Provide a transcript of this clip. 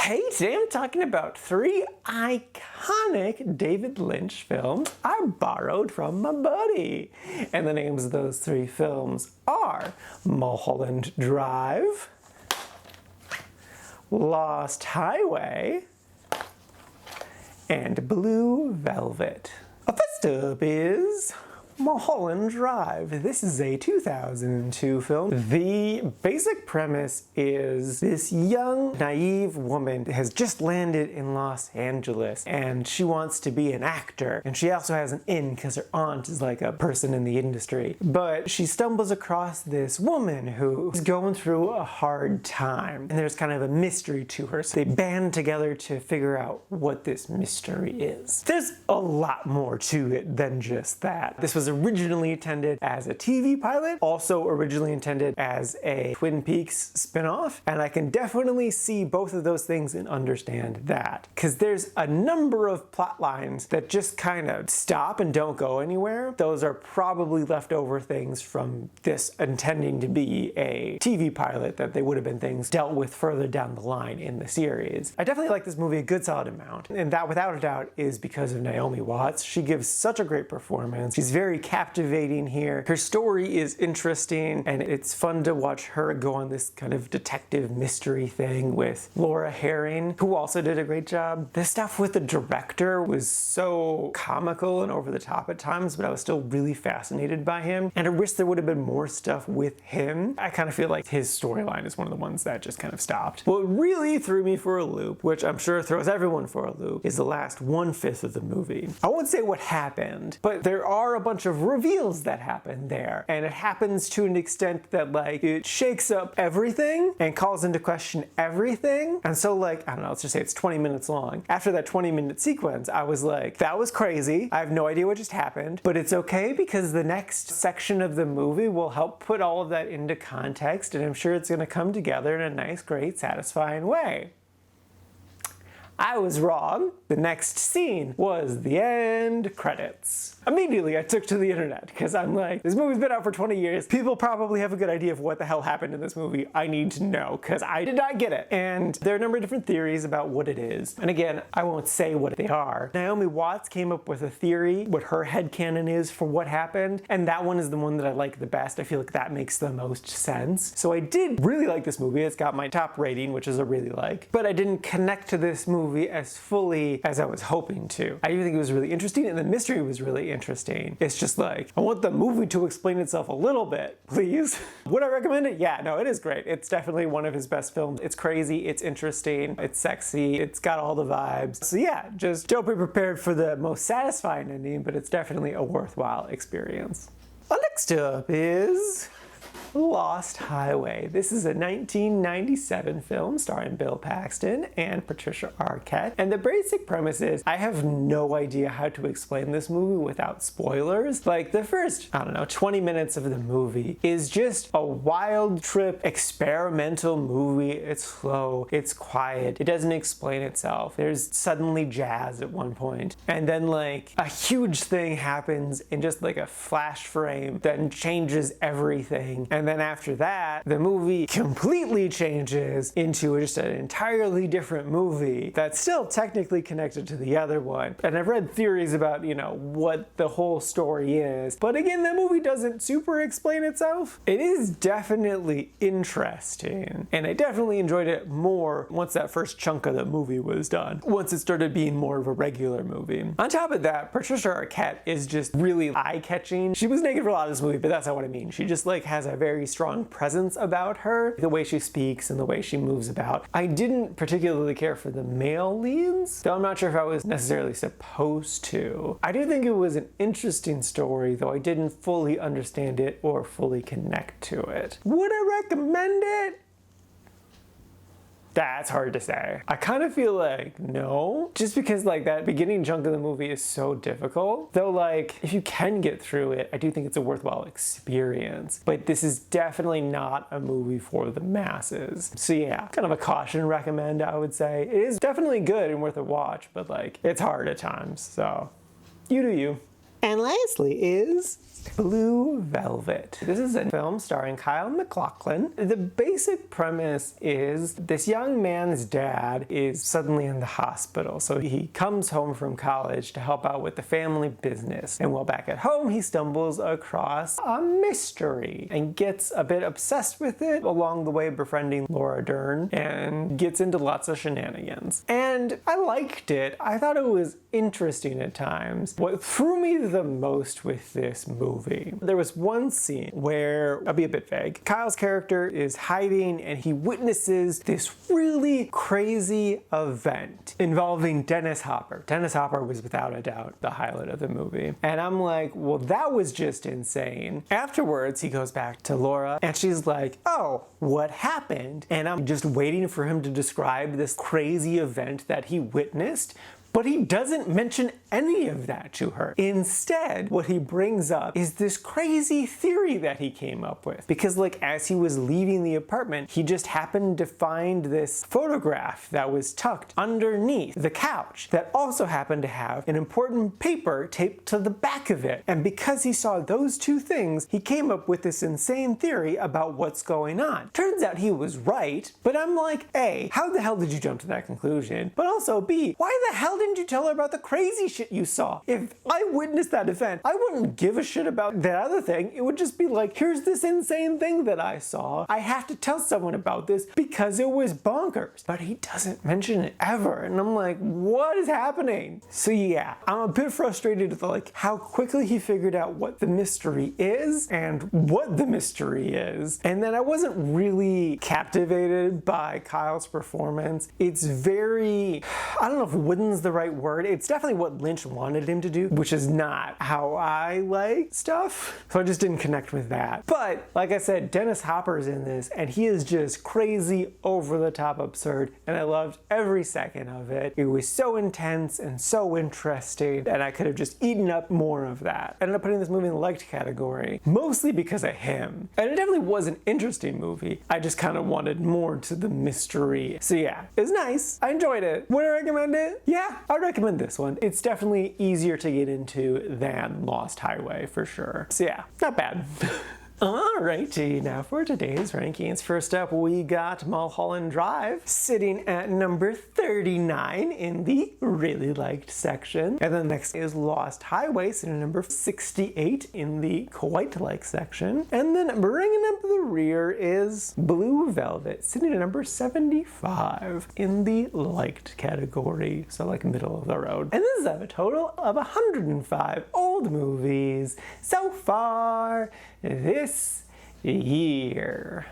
Hey, today I'm talking about 3 iconic David Lynch films I borrowed from my buddy. And the names of those 3 films are Mulholland Drive, Lost Highway, and Blue Velvet. First up is Mulholland Drive. This is a 2002 film. The basic premise is this young, naive woman has just landed in Los Angeles and she wants to be an actor. And she also has an in because her aunt is like a person in the industry. But she stumbles across this woman who is going through a hard time. And there's kind of a mystery to her. So they band together to figure out what this mystery is. There's a lot more to it than just that. This was originally intended as a TV pilot, also originally intended as a Twin Peaks spin-off, and I can definitely see both of those things and understand that. Because there's a number of plot lines that just kind of stop and don't go anywhere. Those are probably leftover things from this intending to be a TV pilot that they would have been things dealt with further down the line in the series. I definitely like this movie a good solid amount, and that without a doubt is because of Naomi Watts. She gives such a great performance. She's very captivating here. Her story is interesting, and it's fun to watch her go on this kind of detective mystery thing with Laura Herring, who also did a great job. The stuff with the director was so comical and over the top at times, but I was still really fascinated by him, and I wish there would have been more stuff with him. I kind of feel like his storyline is one of the ones that just kind of stopped. What really threw me for a loop, which I'm sure throws everyone for a loop, is the last 1/5 of the movie. I won't say what happened, but there are a bunch of reveals that happen there, and it happens to an extent that like it shakes up everything and calls into question everything. And so like, I don't know, let's just say it's 20 minutes long. After that 20-minute sequence, I was like, that was crazy. I have no idea what just happened, but it's okay because the next section of the movie will help put all of that into context, and I'm sure it's going to come together in a nice, great, satisfying way. I was wrong. The next scene was the end credits. Immediately I took to the internet because I'm like, this movie's been out for 20 years. People probably have a good idea of what the hell happened in this movie. I need to know because I did not get it. And there are a number of different theories about what it is. And again, I won't say what they are. Naomi Watts came up with a theory, what her headcanon is for what happened. And that one is the one that I like the best. I feel like that makes the most sense. So I did really like this movie. It's got my top rating, which is a really like. But I didn't connect to this movie as fully as I was hoping to. I do think it was really interesting, and the mystery was really interesting. It's just like, I want the movie to explain itself a little bit, please. Would I recommend it? Yeah, no, it is great. It's definitely one of his best films. It's crazy, it's interesting, it's sexy, it's got all the vibes. So yeah, just don't be prepared for the most satisfying ending, but it's definitely a worthwhile experience. Well, next up is Lost Highway. This is a 1997 film starring Bill Paxton and Patricia Arquette. And the basic premise is, I have no idea how to explain this movie without spoilers. Like the first, I don't know, 20 minutes of the movie is just a wild trip, experimental movie. It's slow, it's quiet, it doesn't explain itself. There's suddenly jazz at one point. And then like a huge thing happens in just like a flash frame that changes everything. And then after that, the movie completely changes into just an entirely different movie that's still technically connected to the other one. And I've read theories about, you know, what the whole story is. But again, the movie doesn't super explain itself. It is definitely interesting. And I definitely enjoyed it more once that first chunk of the movie was done. Once it started being more of a regular movie. On top of that, Patricia Arquette is just really eye-catching. She was naked for a lot of this movie, but that's not what I mean. She just like has a very strong presence about her, the way she speaks and the way she moves about. I didn't particularly care for the male leads, though I'm not sure if I was necessarily supposed to. I do think it was an interesting story, though I didn't fully understand it or fully connect to it. Would I recommend it? That's hard to say. I kind of feel like no, just because like that beginning chunk of the movie is so difficult. Though like, if you can get through it, I do think it's a worthwhile experience. But this is definitely not a movie for the masses. So yeah, kind of a caution recommend, I would say. It is definitely good and worth a watch, but like, it's hard at times, so you do you. And lastly is Blue Velvet. This is a film starring Kyle MacLachlan. The basic premise is this young man's dad is suddenly in the hospital, so he comes home from college to help out with the family business. And while back at home, he stumbles across a mystery and gets a bit obsessed with it, along the way befriending Laura Dern, and gets into lots of shenanigans. And I liked it. I thought it was interesting at times. What threw me the most with this movie, there was one scene where, I'll be a bit vague, Kyle's character is hiding and he witnesses this really crazy event involving Dennis Hopper. Dennis Hopper was without a doubt the highlight of the movie. And I'm like, well, that was just insane. Afterwards, he goes back to Laura and she's like, oh, what happened? And I'm just waiting for him to describe this crazy event that he witnessed. But he doesn't mention any of that to her. Instead, what he brings up is this crazy theory that he came up with. Because like as he was leaving the apartment, he just happened to find this photograph that was tucked underneath the couch that also happened to have an important paper taped to the back of it. And because he saw those two things, he came up with this insane theory about what's going on. Turns out he was right, but I'm like, A, how the hell did you jump to that conclusion? But also B, why the hell didn't you tell her about the crazy shit you saw? If I witnessed that event, I wouldn't give a shit about that other thing. It would just be like, here's this insane thing that I saw. I have to tell someone about this because it was bonkers. But he doesn't mention it ever. And I'm like, what is happening? So yeah, I'm a bit frustrated with like how quickly he figured out what the mystery is and what the mystery is. And then I wasn't really captivated by Kyle's performance. It's very, I don't know if wooden's the right word. It's definitely what Lynch wanted him to do, which is not how I like stuff. So I just didn't connect with that. But like I said, Dennis Hopper's in this and he is just crazy, over the top absurd, and I loved every second of it. It was so intense and so interesting, and I could have just eaten up more of that. I ended up putting this movie in the liked category, mostly because of him. And it definitely was an interesting movie. I just kind of wanted more to the mystery. So yeah, it was nice. I enjoyed it. Would I recommend it? Yeah, I would recommend this one. It's definitely easier to get into than Lost Highway for sure. So yeah, not bad. Alrighty, now for today's rankings. First up, we got Mulholland Drive sitting at number 39 in the really liked section. And then next is Lost Highway sitting at number 68 in the quite liked section. And then bringing up the rear is Blue Velvet sitting at number 75 in the liked category. So like middle of the road. And this is a total of 105 old movies so far this year.